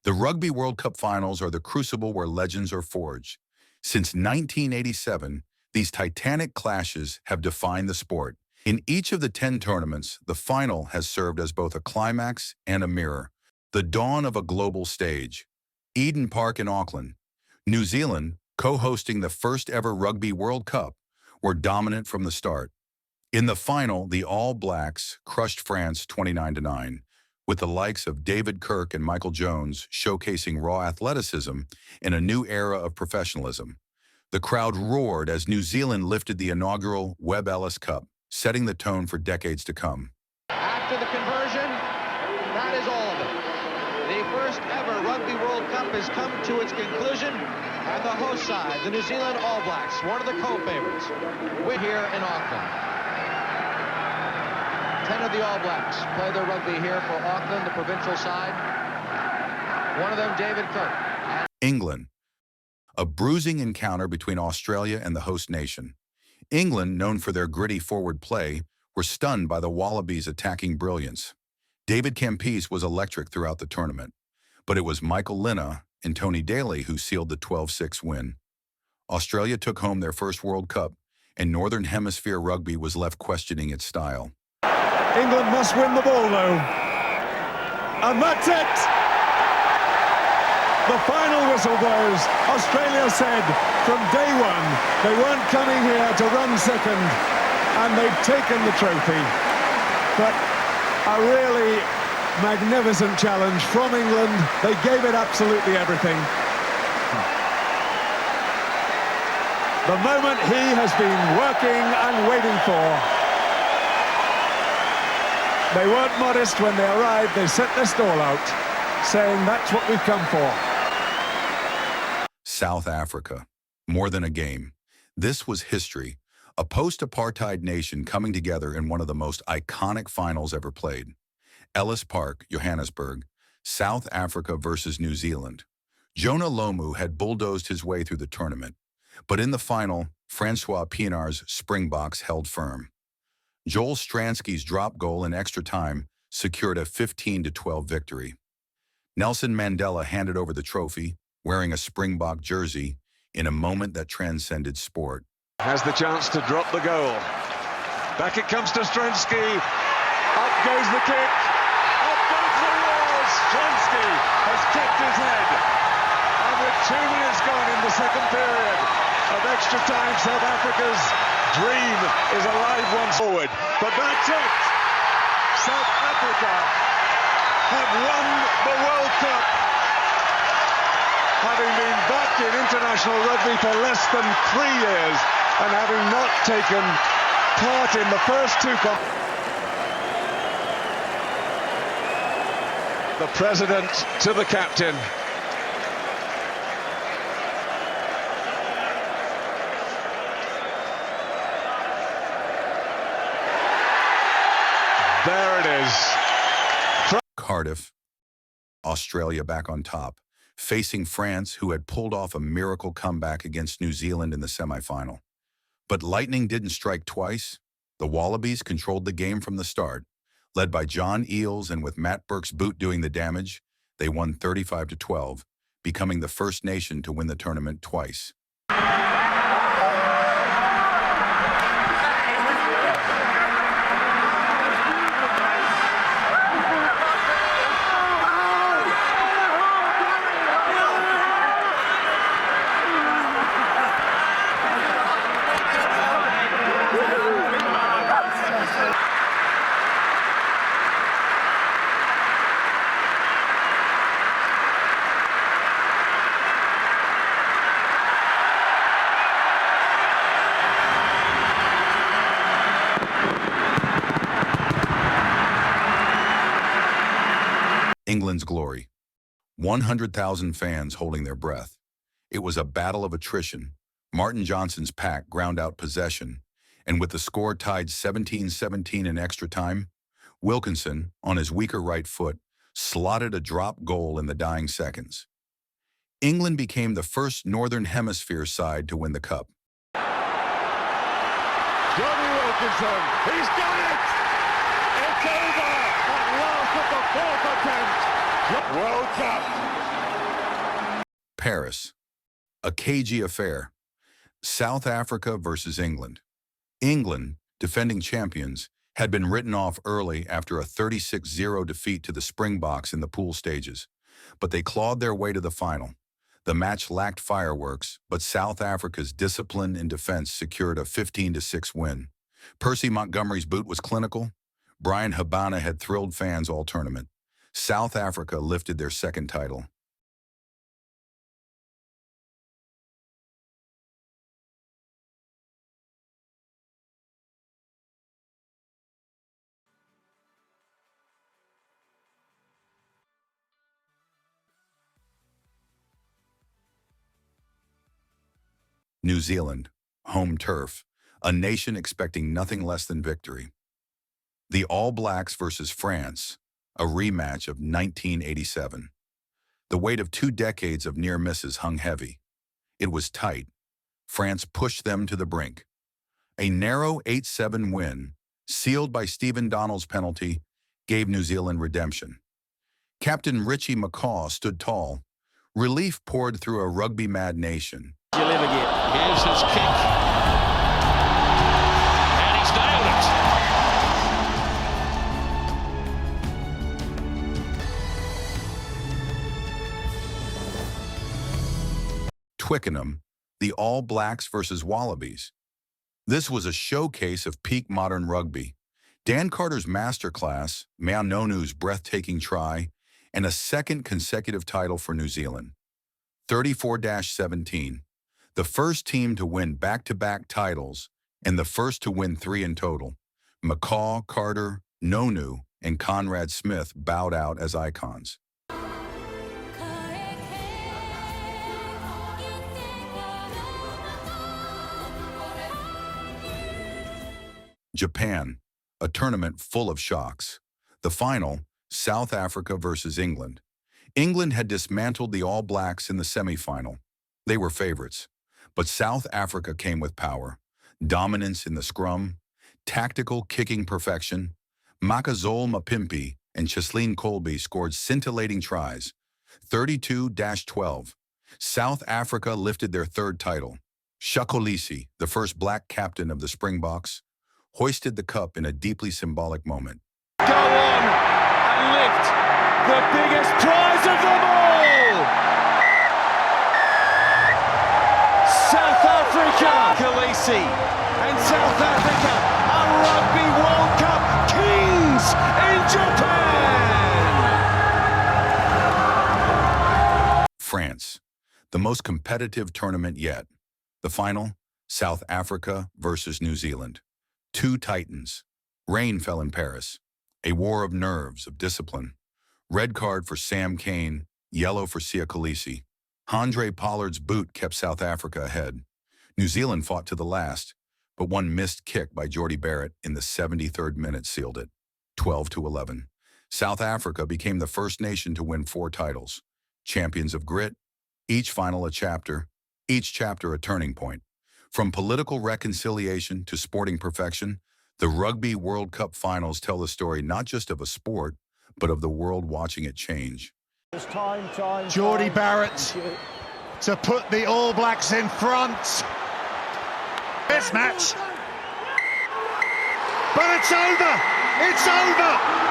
The Rugby World Cup finals are the crucible where legends are forged. Since 1987, these titanic clashes have defined the sport. In each of the 10 tournaments, the final has served as both a climax and a mirror. The dawn of a global stage. Eden Park in Auckland, New Zealand, co-hosting the first ever Rugby World Cup, were dominant from the start. In the final, the All Blacks crushed France 29-9, with the likes of David Kirk and Michael Jones showcasing raw athleticism in a new era of professionalism. The crowd roared as New Zealand lifted the inaugural Webb Ellis Cup, setting the tone for decades to come. After the conversion, that is all of it. The first ever Rugby World Cup has come to its conclusion, and the host side, the New Zealand All Blacks, one of the co-favorites, we're here in Auckland. 10 of the All Blacks play their rugby here for Auckland, the provincial side. One of them, David Kirk. England. A bruising encounter between Australia and the host nation. England, known for their gritty forward play, were stunned by the Wallabies' attacking brilliance. David Campese was electric throughout the tournament, but it was Michael Linna and Tony Daly who sealed the 12-6 win. Australia took home their first World Cup, and Northern Hemisphere rugby was left questioning its style. England must win the ball, though. And that's it! The final whistle blows. Australia said from day one they weren't coming here to run second, and they've taken the trophy. But a really magnificent challenge from England. They gave it absolutely everything. The moment he has been working and waiting for. They weren't modest when they arrived. They set their stall out, saying that's what we've come for. South Africa. More than a game. This was history. A post-apartheid nation coming together in one of the most iconic finals ever played. Ellis Park, Johannesburg, South Africa versus New Zealand. Jonah Lomu had bulldozed his way through the tournament, but in the final, Francois Pienaar's Springboks held firm. Joel Stransky's drop goal in extra time secured a 15-12 victory. Nelson Mandela handed over the trophy, wearing a Springbok jersey, in a moment that transcended sport. Has the chance to drop the goal. Back it comes to Stransky. Up goes the kick. Up goes the walls. Stransky has kept his head. And with 2 minutes gone in the second period of extra time, South Africa's dream is alive once forward. But that's it. South Africa have won the World Cup, having been back in international rugby for less than 3 years and having not taken part in the first two. The president to the captain. There it is. Cardiff, Australia back on top, facing France, who had pulled off a miracle comeback against New Zealand in the semi-final. But lightning didn't strike twice. The Wallabies controlled the game from the start. Led by John Eales and with Matt Burke's boot doing the damage, they won 35-12, becoming the first nation to win the tournament twice. England's glory. 100,000 fans holding their breath. It was a battle of attrition. Martin Johnson's pack ground out possession, and with the score tied 17-17 in extra time, Wilkinson, on his weaker right foot, slotted a drop goal in the dying seconds. England became the first Northern Hemisphere side to win the cup. Johnny Wilkinson, he's done it! It's over at last at the fourth attempt. World Cup Paris. A cagey affair. South Africa versus England. England, defending champions, had been written off early after a 36-0 defeat to the Springboks in the pool stages, but they clawed their way to the final. The match lacked fireworks, but South Africa's discipline and defense secured a 15-6 win. Percy Montgomery's boot was clinical. Brian Habana had thrilled fans all tournament. South Africa lifted their second title. New Zealand, home turf, a nation expecting nothing less than victory. The All Blacks versus France, a rematch of 1987. The weight of 2 decades of near misses hung heavy. It was tight. France pushed them to the brink. A narrow 8-7 win, sealed by Stephen Donnell's penalty, gave New Zealand redemption. Captain Richie McCaw stood tall. Relief poured through a rugby-mad nation. Here's his kick. And he's nailed it. Twickenham, the All Blacks versus Wallabies. This was a showcase of peak modern rugby. Dan Carter's masterclass, Maononu's breathtaking try, and a second consecutive title for New Zealand. 34-17. The first team to win back-to-back titles and the first to win 3 in total. McCaw, Carter, Nonu, and Conrad Smith bowed out as icons. Japan, a tournament full of shocks. The final, South Africa versus England. England had dismantled the All Blacks in the semi-final. They were favorites. But South Africa came with power, dominance in the scrum, tactical kicking perfection. Makazole Mapimpi and Cheslin Colby scored scintillating tries. 32-12. South Africa lifted their third title. Shakolisi, the first black captain of the Springboks, hoisted the cup in a deeply symbolic moment. Go on and lift the biggest prize of them all! South Africa! Khaleesi and South Africa are Rugby World Cup kings in Japan! France, the most competitive tournament yet. The final, South Africa versus New Zealand. 2 titans. Rain fell in Paris. A war of nerves, of discipline. Red card for Sam Cane, yellow for Sia Khaleesi. Andre Pollard's boot kept South Africa ahead. New Zealand fought to the last, but one missed kick by Jordy Barrett in the 73rd minute sealed it. 12-11. South Africa became the first nation to win 4 titles. Champions of grit, each final a chapter, each chapter a turning point. From political reconciliation to sporting perfection, the Rugby World Cup finals tell the story not just of a sport, but of the world watching it change. Jordy Barrett to put the All Blacks in front. This match. But it's over! It's over!